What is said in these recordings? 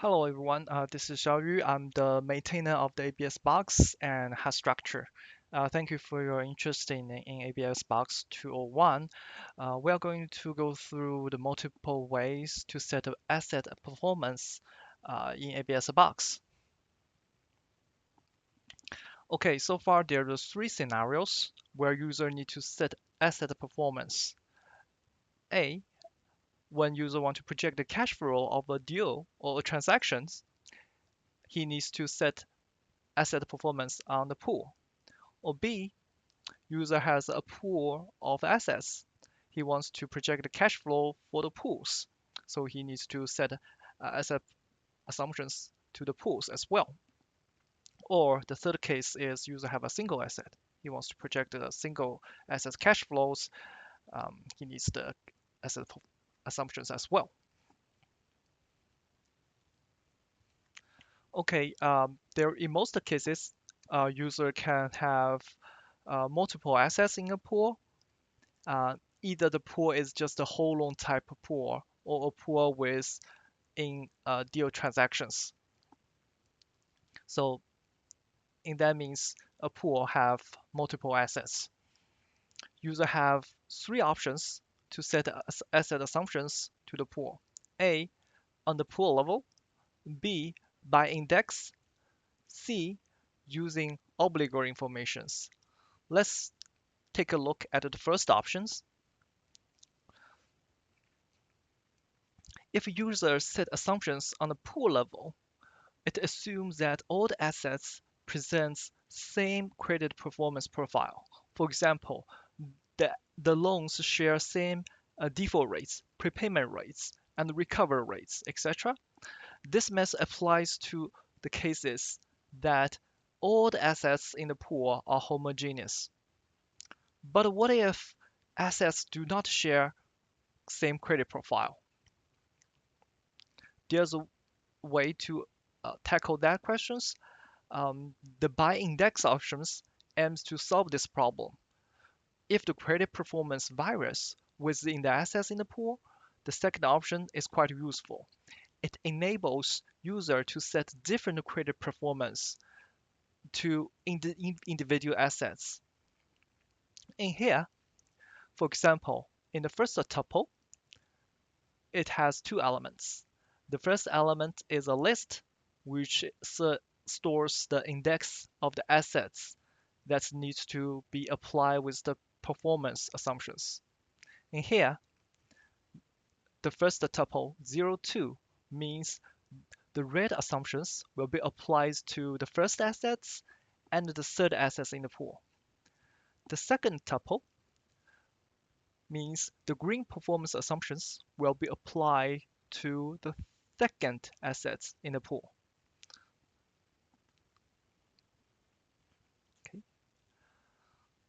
Hello everyone, this is Xiaoyu. I'm the maintainer of the ABS box and has structure. Thank you for your interest in ABS box 201. We are going to go through the multiple ways to set up asset performance in ABS box. Okay, so far there are three scenarios where user need to set asset performance. A, when user want to project the cash flow of a deal or transactions, he needs to set asset performance on the pool. Or B, user has a pool of assets. He wants to project the cash flow for the pools. So he needs to set asset assumptions to the pools as well. Or the third case is user have a single asset. He wants to project the single asset cash flows. He needs the asset assumptions as well. Okay, there in most cases, user can have multiple assets in a pool. Either the pool is just a whole loan type pool or a pool with in deal transactions. So in that means a pool have multiple assets. User have three options to set asset assumptions to the pool. A, on the pool level. B, by index. C, using obligor informations. Let's take a look at the first options. If users set assumptions on the pool level, it assumes that all the assets presents same credit performance profile. For example, the loans share same default rates, prepayment rates, and recovery rates, etc. This method applies to the cases that all the assets in the pool are homogeneous. But what if assets do not share same credit profile? There's a way to tackle that questions. The by index options aims to solve this problem. If the credit performance varies within the assets in the pool, the second option is quite useful. It enables user to set different credit performance to individual assets. In here, for example, in the first tuple, it has two elements. The first element is a list which stores the index of the assets that needs to be applied with the performance assumptions. In here, the first tuple 0, 2 means the red assumptions will be applied to the first assets and the third assets in the pool. The second tuple means the green performance assumptions will be applied to the second assets in the pool. Okay,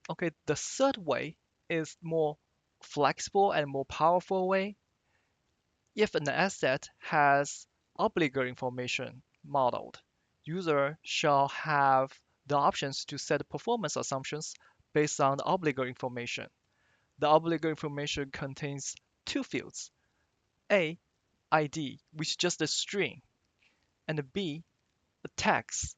okay, the third way is more flexible and more powerful way. If an asset has obligor information modeled, user shall have the options to set performance assumptions based on the obligor information. The obligor information contains two fields. A, ID, which is just a string, and B, a text,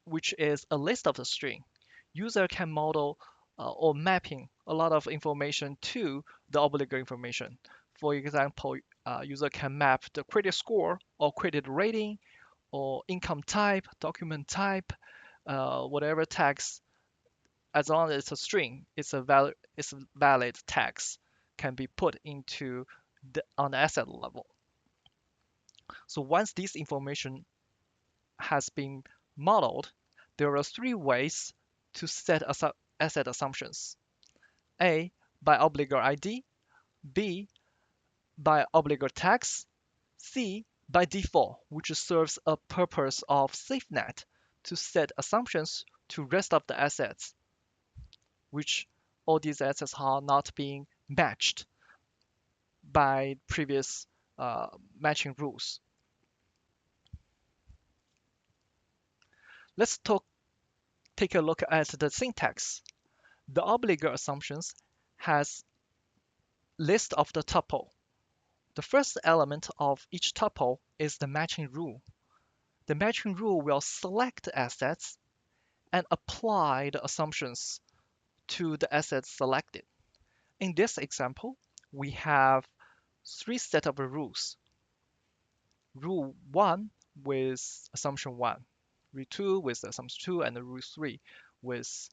which is a list of the string. User can model or mapping a lot of information to the obligor information. For example, user can map the credit score or credit rating or income type, document type, whatever text, as long as it's a string, it's a valid text can be put into on the asset level. So once this information has been modeled, there are three ways to set asset assumptions. A, by obligor ID. B, by obligor text. C, by default, which serves a purpose of SafeNet to set assumptions to rest of the assets, which all these assets are not being matched by previous matching rules. Let's take a look at the syntax. The obligor assumptions has list of the tuple. The first element of each tuple is the matching rule. The matching rule will select the assets and apply the assumptions to the assets selected. In this example, we have three sets of rules. Rule 1 with assumption 1, rule 2 with assumption 2, and rule 3 with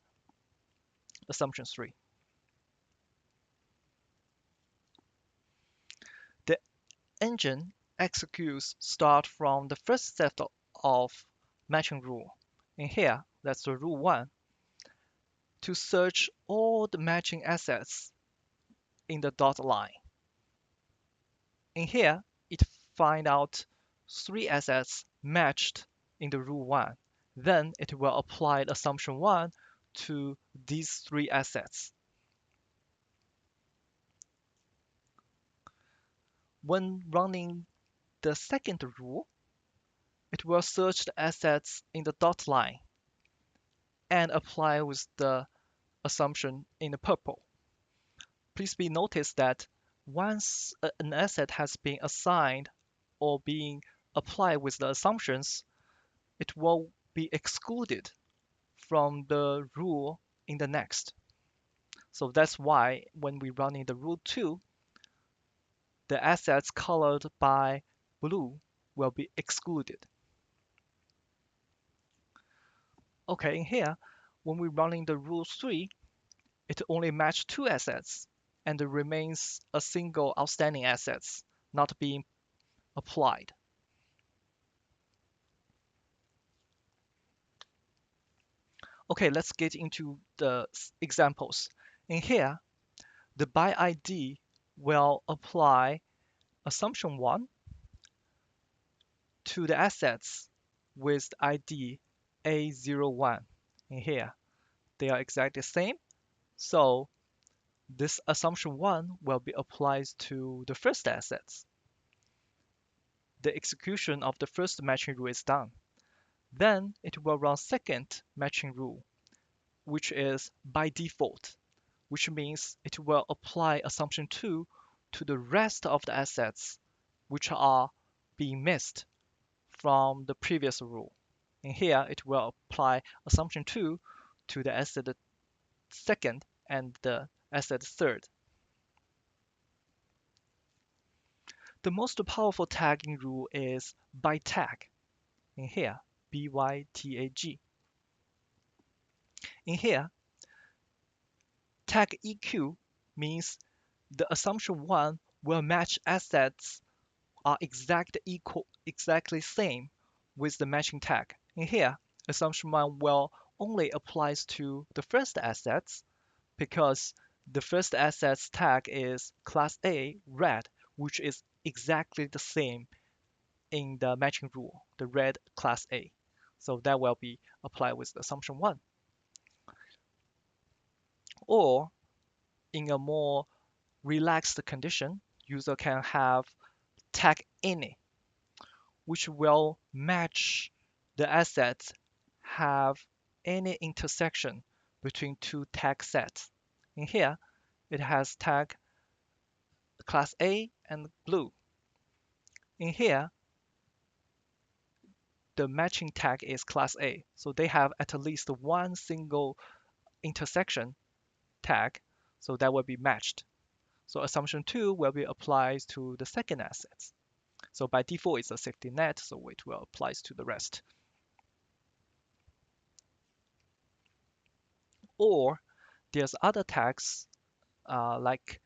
assumption 3. The engine executes start from the first set of matching rule. In here, that's the rule 1, to search all the matching assets in the dotted line. In here, it find out three assets matched in the rule 1. Then it will apply assumption 1 to these three assets. When running the second rule, it will search the assets in the dot line and apply with the assumption in the purple. Please be noticed that once an asset has been assigned or being applied with the assumptions, it will be excluded from the rule in the next. So that's why when we run in the rule 2, the assets colored by blue will be excluded. Okay, in here, when we run in the rule 3, it only matches two assets and there remains a single outstanding assets not being applied. Okay, let's get into the examples. In here, the by ID will apply assumption 1 to the assets with ID A01. In here, they are exactly the same. So this assumption 1 will be applied to the first assets. The execution of the first matching rule is done. Then it will run second matching rule, which is by default, which means it will apply assumption 2 to the rest of the assets which are being missed from the previous rule. In here, it will apply assumption 2 to the asset second and the asset third. The most powerful tagging rule is by tag. In here, BYTAG. In here, tag EQ means the assumption 1 will match assets are exactly same with the matching tag. In here, assumption 1 will only applies to the first assets because the first assets tag is class A red, which is exactly the same in the matching rule, the red class A. So that will be applied with assumption 1. Or in a more relaxed condition, user can have tag any, which will match the assets have any intersection between two tag sets. In here, it has tag class A and blue. In here, the matching tag is class A, so they have at least one single intersection tag, so that will be matched. So assumption 2 will be applied to the second assets. So by default, it's a safety net, so it will apply to the rest. Or there's other tags like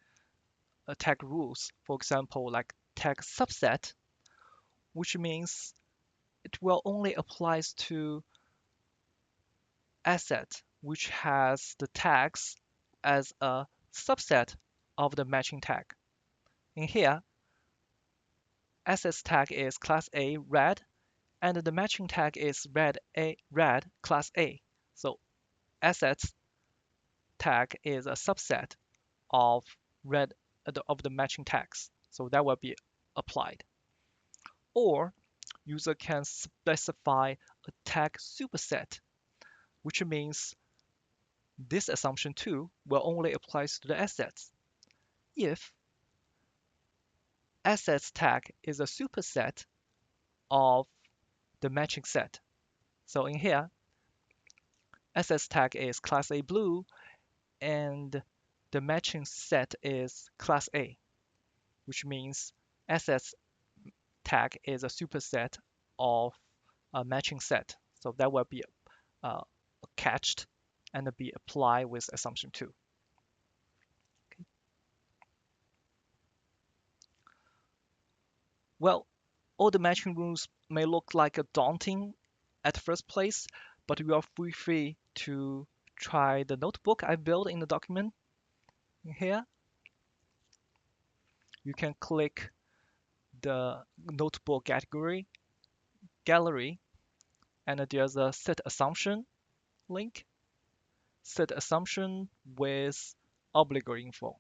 tag rules, for example, like tag subset, which means it will only apply to asset which has the tags as a subset of the matching tag. In here, assets tag is class A red, and the matching tag is red class A. So assets tag is a subset of red of the matching tags. So that will be applied. Or user can specify a tag superset, which means this assumption 2 will only apply to the assets if assets tag is a superset of the matching set. So in here, assets tag is class A blue, and the matching set is class A, which means assets tag is a superset of a matching set. So that will be uh, catched and be applied with assumption 2. Well, all the matching rules may look like a daunting at first place, but you are free to try the notebook I built in the document here. You can click the notebook category gallery, and there's a set assumption link. Set assumption with obligor info.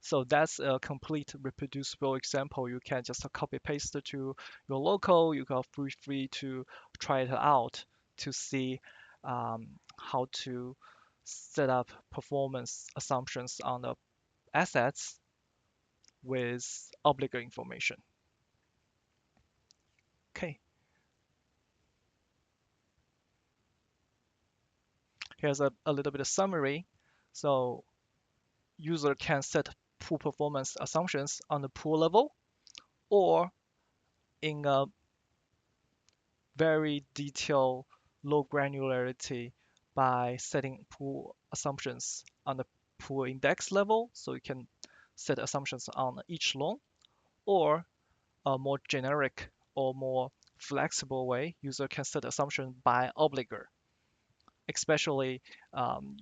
So that's a complete reproducible example. You can just copy paste it to your local. You can free to try it out to see how to set up performance assumptions on the assets with obligor information. Okay, here's a little bit of summary. So user can set pool performance assumptions on the pool level or in a very detailed low granularity by setting pool assumptions on the pool index level. So you can set assumptions on each loan, or a more generic or more flexible way, user can set assumption by obligor, especially um,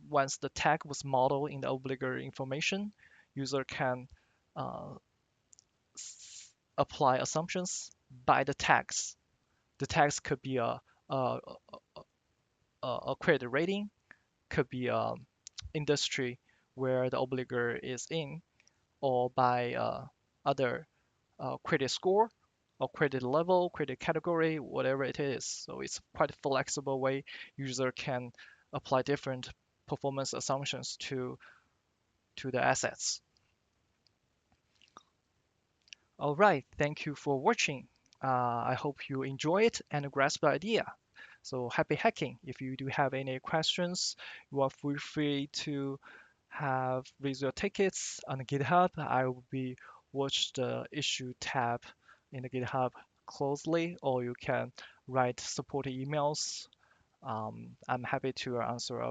once the tag was modeled in the obligor information, user can uh, apply assumptions by the tags. The tags could be a, a credit rating, could be industry where the obligor is in, or by other credit score or credit level, credit category, whatever it is. So it's quite a flexible way user can apply different performance assumptions to the assets. All right, thank you for watching. I hope you enjoy it and grasp the idea. So happy hacking. If you do have any questions, you are free to have raise your tickets on GitHub. I will be watch the issue tab in the GitHub closely, or you can write support emails. I'm happy to answer